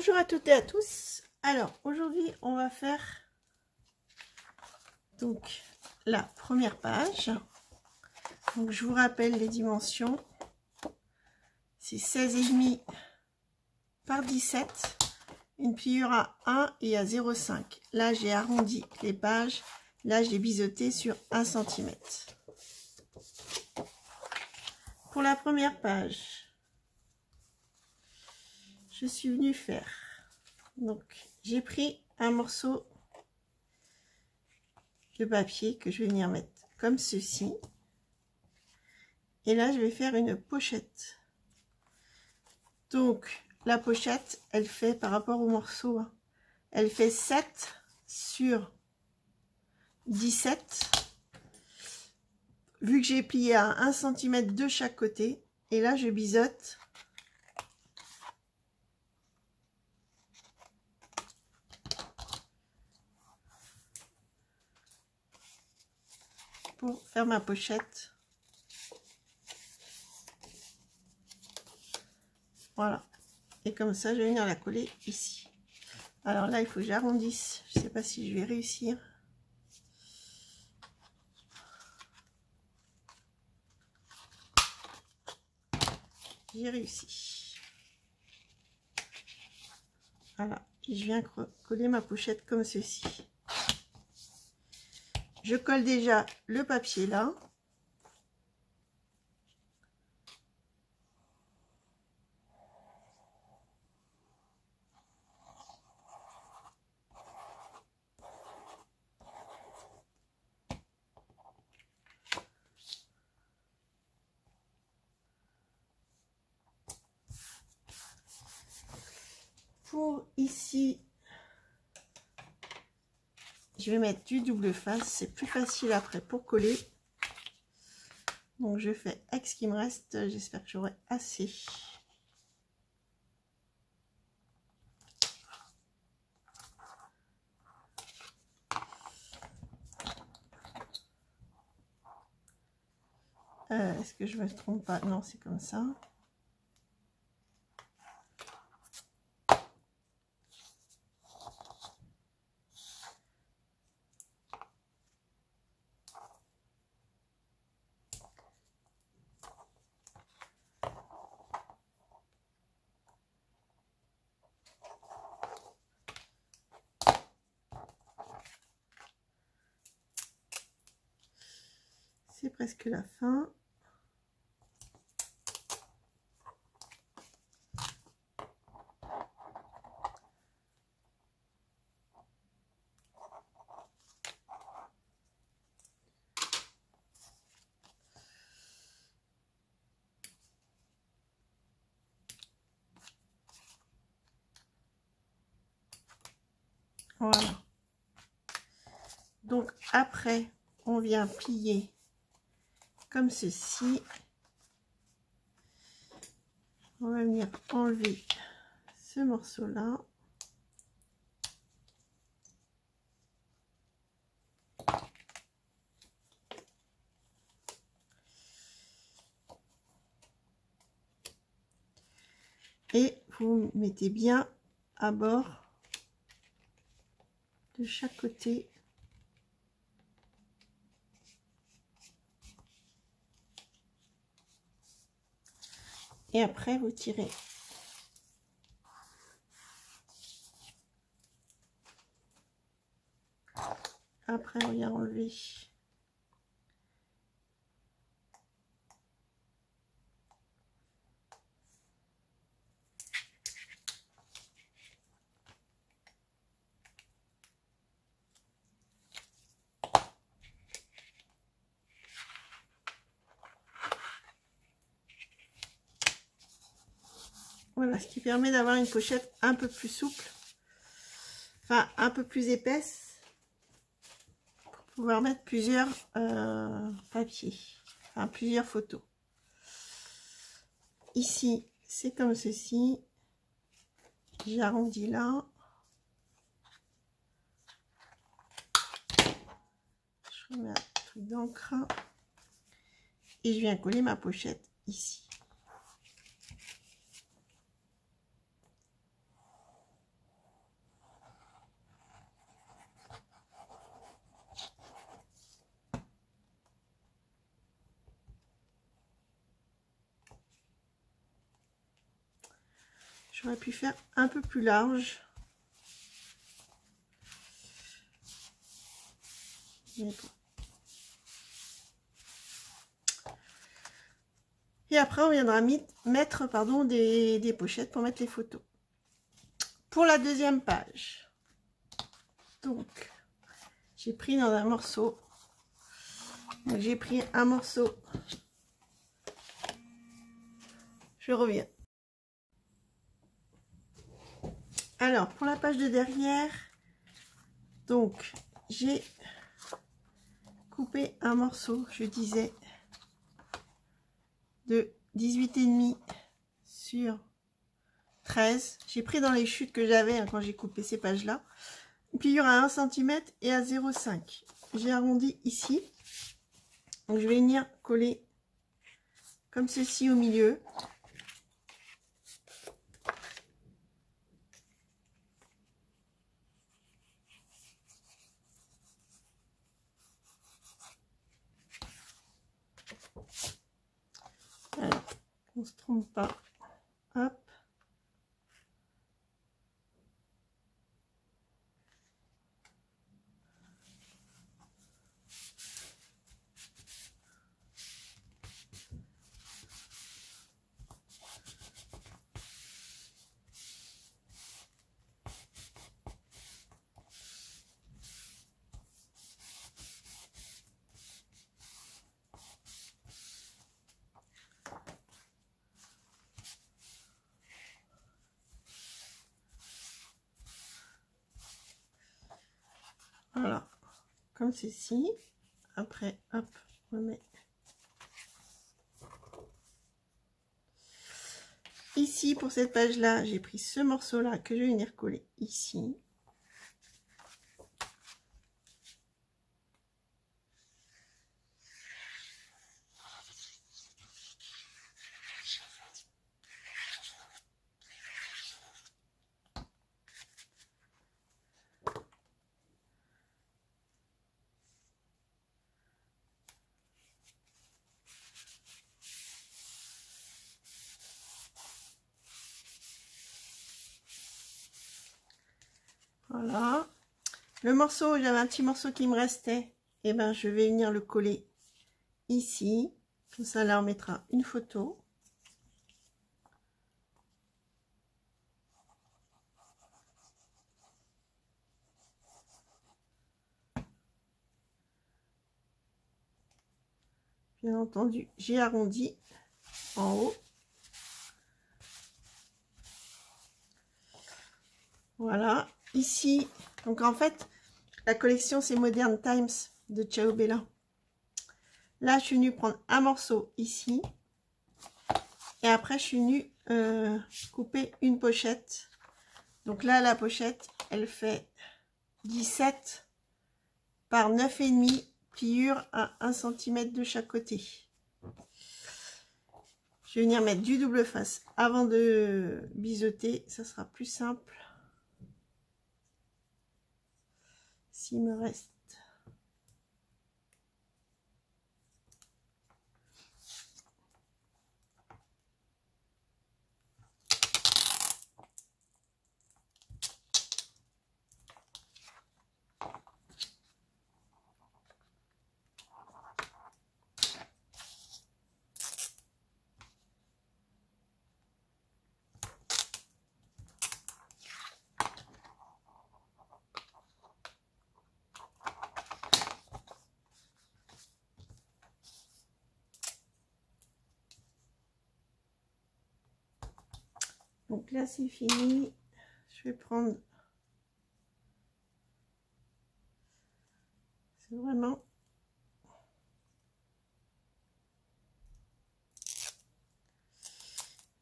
Bonjour à toutes et à tous. Alors aujourd'hui on va faire donc la première page. Donc je vous rappelle les dimensions. C'est 16,5 par 17. Une pliure à 1 et à 0,5. Là j'ai arrondi les pages. Là j'ai biseauté sur 1 cm. Pour la première page, je suis venue faire, donc j'ai pris un morceau de papier que je vais venir mettre comme ceci, et là je vais faire une pochette. Donc la pochette elle fait par rapport au morceau, elle fait 7 sur 17, vu que j'ai plié à 1 cm de chaque côté, et là je biseaute pour faire ma pochette. Voilà, et comme ça je vais venir la coller ici. Alors là il faut que j'arrondisse, je sais pas si je vais réussir. J'ai réussi. Voilà, et je viens coller ma pochette comme ceci. Je colle déjà le papier là. Pour ici, je vais mettre du double face, c'est plus facile après pour coller. Donc je fais avec ce qui me reste, j'espère que j'aurai assez. Est-ce que je me trompe pas? Non, c'est comme ça. C'est presque la fin. Voilà. Donc après, on vient plier comme ceci. On va venir enlever ce morceau là. Et vous mettez bien à bord de chaque côté. Et après vous tirez. Après on vient enlever voilà, ce qui permet d'avoir une pochette un peu plus souple, enfin un peu plus épaisse, pour pouvoir mettre plusieurs papiers, enfin plusieurs photos. Ici c'est comme ceci, j'arrondis là, je remets un truc d'encre et je viens coller ma pochette ici. J'aurais pu faire un peu plus large. Mais bon. Et après, on viendra mettre des pochettes pour mettre les photos. Pour la deuxième page, donc, j'ai pris dans un morceau. J'ai pris un morceau. Je reviens. Alors, pour la page de derrière, donc, j'ai coupé un morceau, je disais, de 18,5 sur 13. J'ai pris dans les chutes que j'avais quand j'ai coupé ces pages-là. Puis il y aura 1 cm et à 0,5. J'ai arrondi ici. Donc je vais venir coller comme ceci au milieu. Alors, on ne se trompe pas. Hop. Voilà, comme ceci. Après, hop, on met ici pour cette page là. J'ai pris ce morceau là que je vais venir coller ici. Voilà. Le morceau, j'avais un petit morceau qui me restait. Et ben, je vais venir le coller ici. Comme ça, là, on mettra une photo. Bien entendu, j'ai arrondi en haut. Voilà. Ici, donc en fait, la collection, c'est Modern Times de Ciao Bella. Là, je suis venue prendre un morceau ici. Et après, je suis venue couper une pochette. Donc là, la pochette, elle fait 17 par 9,5, pliure à 1 cm de chaque côté. Je vais venir mettre du double face avant de biseauter. Ça sera plus simple. S'il me reste. Donc là, c'est fini. Je vais prendre... C'est vraiment...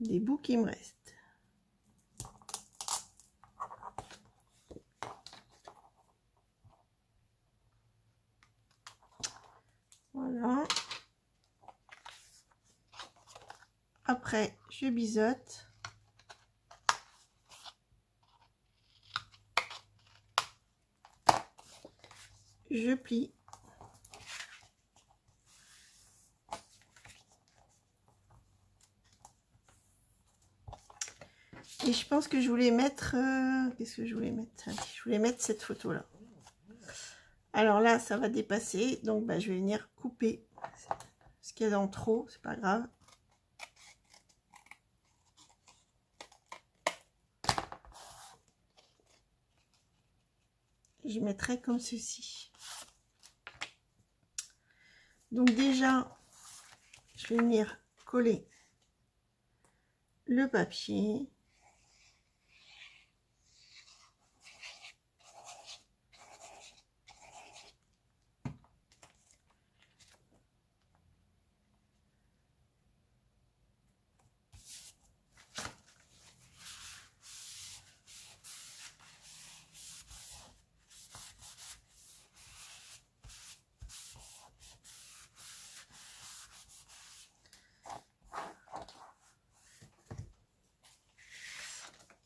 des bouts qui me restent. Voilà. Après, je biseaute. Je plie. Et je pense que je voulais mettre... qu'est-ce que je voulais mettre? Allez, je voulais mettre cette photo-là. Alors là, ça va dépasser. Donc, bah, je vais venir couper ce qu'il y a dans trop. C'est pas grave. Je mettrai comme ceci. Donc déjà, je vais venir coller le papier.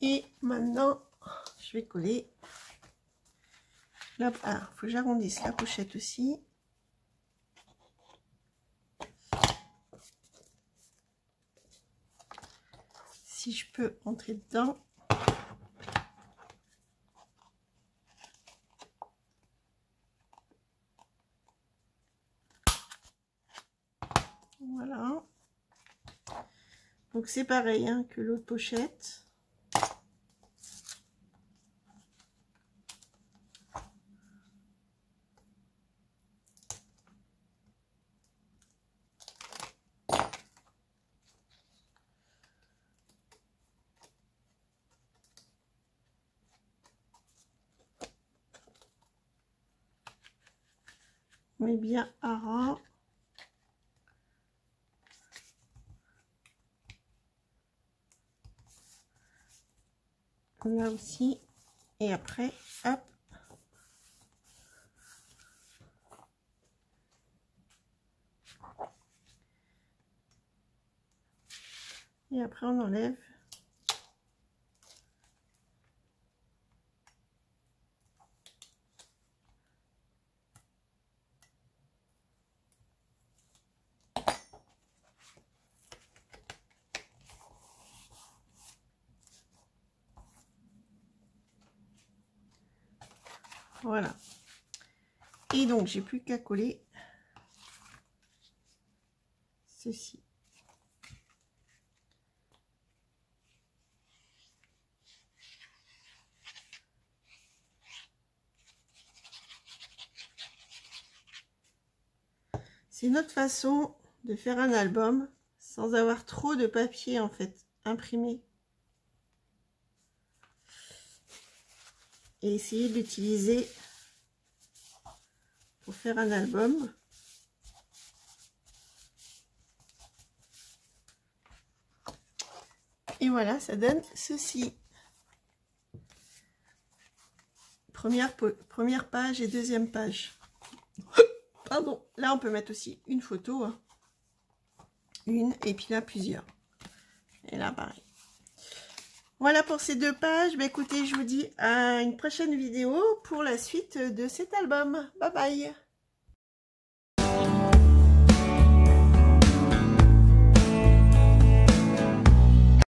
Et maintenant, je vais coller. Là, ah, faut que j'arrondisse la pochette aussi. Si je peux entrer dedans. Voilà. Donc c'est pareil hein, que l'autre pochette. On met bien à ras. Là aussi. Et après, hop. Et après, on enlève. Voilà. Et donc, j'ai plus qu'à coller ceci. C'est une autre façon de faire un album sans avoir trop de papier en fait imprimé. Et essayer de l'utiliser pour faire un album. Et voilà, ça donne ceci. Première page et deuxième page. Pardon, là on peut mettre aussi une photo. Hein. Une et puis là plusieurs. Et là pareil. Voilà pour ces deux pages. Bah, écoutez, je vous dis à une prochaine vidéo pour la suite de cet album. Bye bye.